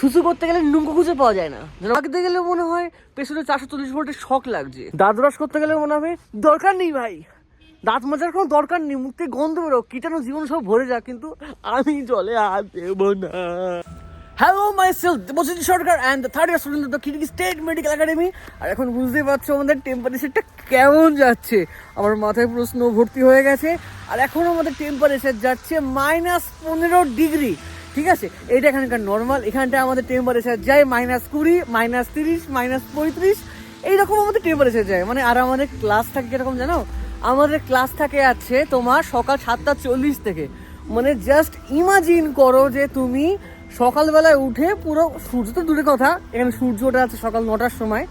সুসু করতে গেলে নৌকো খুঁজে পাওয়া যায় না, রাখতে গেলে মনে হয় পেছনে 440 ভোল্টের শক লাগছে, দাঁত ব্রাশ করতে গেলে মনে হবে দরকার নেই ভাই, দাঁত মাজার কোনো দরকার নেই, মুখ থেকে গন্ধ বেরো, কীটাণু জীবন সব ভরে যাক, কিন্তু আমি জলে হাত দেবো না। Hello myself Debjit Sarkar and the third year student of the খিড়কি স্টেট মেডিকেল একাডেমি। আর এখন বুঝতেই পারছো আমাদের টেম্পারেচারটা কেমন যাচ্ছে, আমার মাথায় পুরো স্নো ভর্তি হয়ে গেছে। আর এখন আমাদের টেম্পারেচার যাচ্ছে -15 ডিগ্রি, ঠিক আছে? এইটা এখানকার নর্মাল, এখানটায় আমাদের টেম্পারেচার যায় -20, -30, -35, এইরকম আমাদের টেম্পারেচার যায়। মানে আর আমাদের ক্লাস থাকে কিরকম জানো, আমাদের ক্লাস থাকে আছে তোমার সকাল 7:40 থেকে। মানে জাস্ট ইমাজিন করো যে তুমি সকালবেলায় উঠে পুরো, সূর্য তো দূরের কথা, এখানে সূর্য ওঠা আছে সকাল 9টার সময়,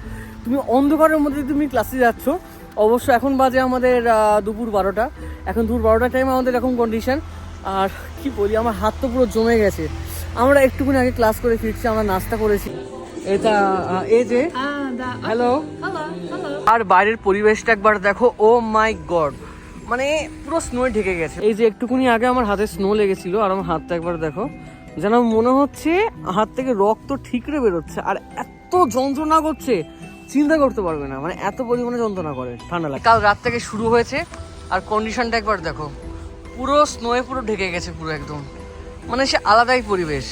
তুমি অন্ধকারের মধ্যে তুমি ক্লাসে যাচ্ছ। অবশ্য এখন বাজে আমাদের দুপুর 12টা, এখন দুপুর 12টার টাইম আমাদের এরকম কন্ডিশন। আর কি বলি, আমার হাত তো পুরো জমে গেছে। আমরা একটুখানি আগে ক্লাস করে ফিরছি, আমরা নাস্তা করেছি। এটা এই যে হ্যালো, আর বাইরের পরিবেশটা একবার দেখো, ও মাই গড, মানে পুরো স্নোয়ে ঢেকে গেছে। এই যে একটুখানি আগে আমার হাতে স্নো লেগেছিল, আর আমার হাতটা একবার দেখো, যেন মনে হচ্ছে হাত থেকে রক্ত ঠিকরে বেরোচ্ছে, আর এত যন্ত্রণা করছে চিন্তা করতে পারবে না, মানে এত পরিমাণে যন্ত্রণা করে, ঠান্ডা লাগে। কাল রাত থেকে শুরু হয়েছে, আর কন্ডিশনটা একবার দেখো, পুরো স্নোয়ে পুরো ঢেকে গেছে পুরো একদম, মানে সে আলাদাই পরিবেশ।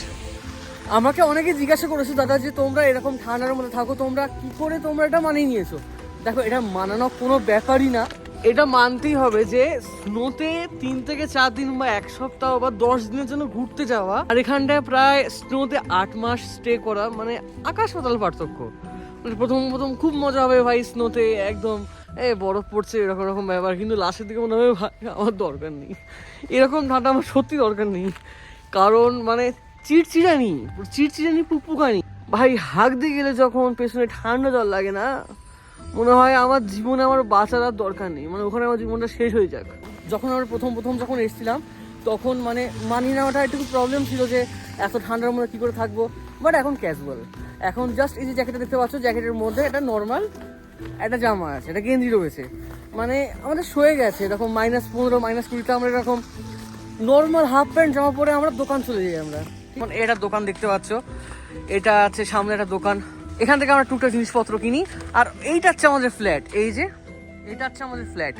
আমাকে অনেকে জিজ্ঞাসা করেছো দাদা যে তোমরা এরকম ঠান্ডার মধ্যে থাকো, তোমরা কি করে তোমরা এটা মানিয়ে নিয়েছো? দেখো, এটা মানানো কোনো ব্যাপারই না, এটা মানতেই হবে যে স্নোতে 3 থেকে 4 দিন বা 1 সপ্তাহ বা 10 দিনের জন্য ঘুরতে যাওয়া, আর এখানটায় প্রায় স্নোতে 8 মাস স্টে করা, মানে আকাশ পাতাল পার্থক্য। মানে প্রথম খুব মজা হবে ভাই স্নোতে, একদম বরফ পড়ছে এরকম রকম ব্যাপার, কিন্তু লাস্টের দিকে মনে হবে ভাই আমার দরকার নেই, এরকম ঠান্ডা আমার সত্যি দরকার নেই। কারণ মানে চিড়চিড়ানি পুকপুকানি ভাই, হাঁক দিয়ে গেলে যখন পেছনে ঠান্ডা জল লাগে না, মনে হয় আমার জীবনে আমার বাঁচার আর দরকার নেই, মানে ওখানে আমার জীবনটা শেষ হয়ে যাক। যখন আমরা প্রথম যখন এসেছিলাম, তখন মানে মানিয়ে নেওয়াটা একটু প্রবলেম ছিল যে এত ঠান্ডার মধ্যে কী করে থাকবো, বাট এখন ক্যাজুয়াল। এখন জাস্ট এই যে জ্যাকেটটা দেখতে পাচ্ছ, জ্যাকেটের মধ্যে একটা নর্মাল একটা জামা আছে, একটা গেঞ্জি রয়েছে, মানে আমাদের সয়ে গেছে। এরকম -15, -20তে আমরা এরকম নর্মাল হাফ প্যান্ট জামা পরে আমরা দোকান চলে যাই। আমরা এটা দোকান দেখতে পাচ্ছ, এটা আছে সামনে একটা দোকান, এখান থেকে আমরা টুকটাক জিনিসপত্র কিনি। আর এইটা হচ্ছে আমাদের ফ্ল্যাট, এই যে এটা হচ্ছে আমাদের ফ্ল্যাট,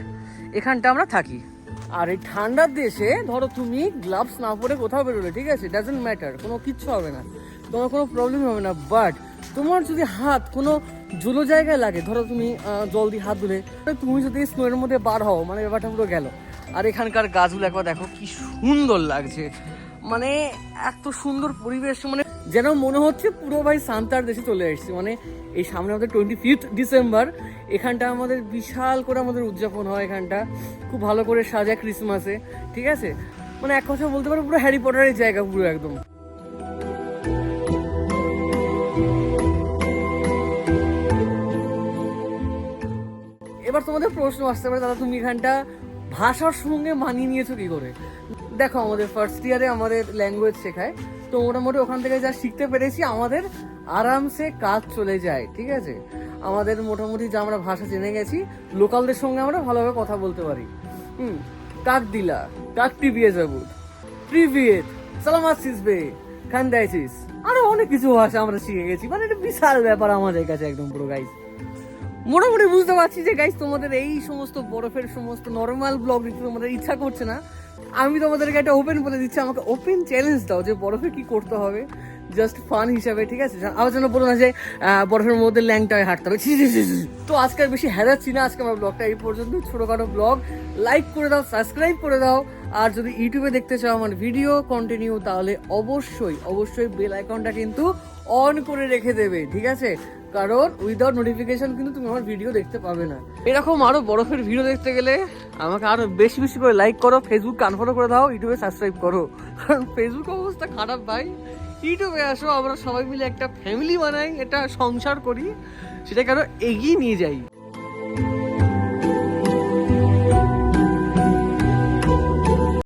এখানটা আমরা থাকি। আর এই ঠান্ডার দেশে ধরো তুমি গ্লাভস না পরে কোথাও বেরোলে, ঠিক আছে, ডাজন্ট ম্যাটার, কোনো কিচ্ছু হবে না, তোমার কোনো প্রবলেম হবে না। বাট তোমার যদি হাত কোনো জলো জায়গায় লাগে, ধরো তুমি জল দিয়ে হাত ধুলে, তুমি যদি স্নোয়ের মধ্যে বার হও, মানে ব্যাপারটা পুরো গেল। আর এখানকার গাছগুলো একবার দেখো কি সুন্দর লাগছে, মানে এত সুন্দর পরিবেশ, মানে যেন মনে হচ্ছে পুরো ভাই সান্তার দেশে চলে এসেছি। মানে এই সামনে আমাদের 25 ডিসেম্বর, এখানটা আমাদের বিশাল করে আমাদের উদযাপন হয়, এখানটা খুব ভালো করে সাজায় ক্রিসমাসে, ঠিক আছে, মানে এক কথা বলতে পারো পুরো হ্যারি পটারের জায়গা পুরো একদম। এবার তোমাদের প্রশ্ন আসতে পারে, দাদা তুমি এখানটা ভাষার সঙ্গে মানিয়ে নিয়েছো কি করে? দেখো, আমাদের ফার্স্ট ইয়ারে আমাদের ল্যাঙ্গুয়েজ শেখায়, তো মোটামুটি ওখান থেকে যা শিখতে পেরেছি আমাদের আরামসে কাজ চলে যায়, ঠিক আছে। আমাদের মোটামুটি যা আমরা ভাষা জেনে গেছি, লোকালদের সঙ্গে আমরা ভালোভাবে কথা বলতে পারি। কাক দিলা, কাক টিভিয়ে যাবো, প্রিভিয়েট, সালামাত সিসবে, খান্দাইছিস, আরো অনেক কিছু ভাষা আমরা শিখে গেছি। মানে এটা বিশাল ব্যাপার আমাদের কাছে একদম পুরো। গাইস, মোটামুটি বুঝতে পারছি যে গাইস তোমাদের এই সমস্ত বরফের সমস্ত নর্মাল ব্লগ দিতে তোমাদের ইচ্ছা করছে না। আমি তোমাদেরকে একটা ওপেন বলে দিচ্ছি, আমাকে ওপেন চ্যালেঞ্জ দাও যে বরফে কি করতে হবে, জাস্ট ফান হিসাবে, ঠিক আছে। আবার যেন বলো না যে বরফের মধ্যে ল্যাংটায় হাঁটতে হবে। তো আজকে আর বেশি হেরাচ্ছি না, আজকে আমার ব্লগটা এই পর্যন্ত, ছোটোখাটো ব্লগ। লাইক করে দাও, সাবস্ক্রাইব করে দাও, আর যদি ইউটিউবে দেখতে চাও আমার ভিডিও কন্টিনিউ, তাহলে অবশ্যই বেল আইকনটা কিন্তু অন করে রেখে দেবে, ঠিক আছে, কারণ উইদাউট নোটিফিকেশন কিন্তু তুমি আমার ভিডিও দেখতে পাবে না। এরকম আরো বরফের ভিডিও দেখতে গেলে আমাকে আরো বেশি করে লাইক করো, ফেসবুক আনফলো করে দাও, ইউটিউবে সাবস্ক্রাইব করো, কারণ ফেসবুক অবস্থা খারাপ ভাই। ইউটিউবে আসো, আমরা সবাই মিলে একটা ফ্যামিলি বানাই, একটা সংসার করি, সেটাকে আরো এগিয়ে নিয়ে যাই।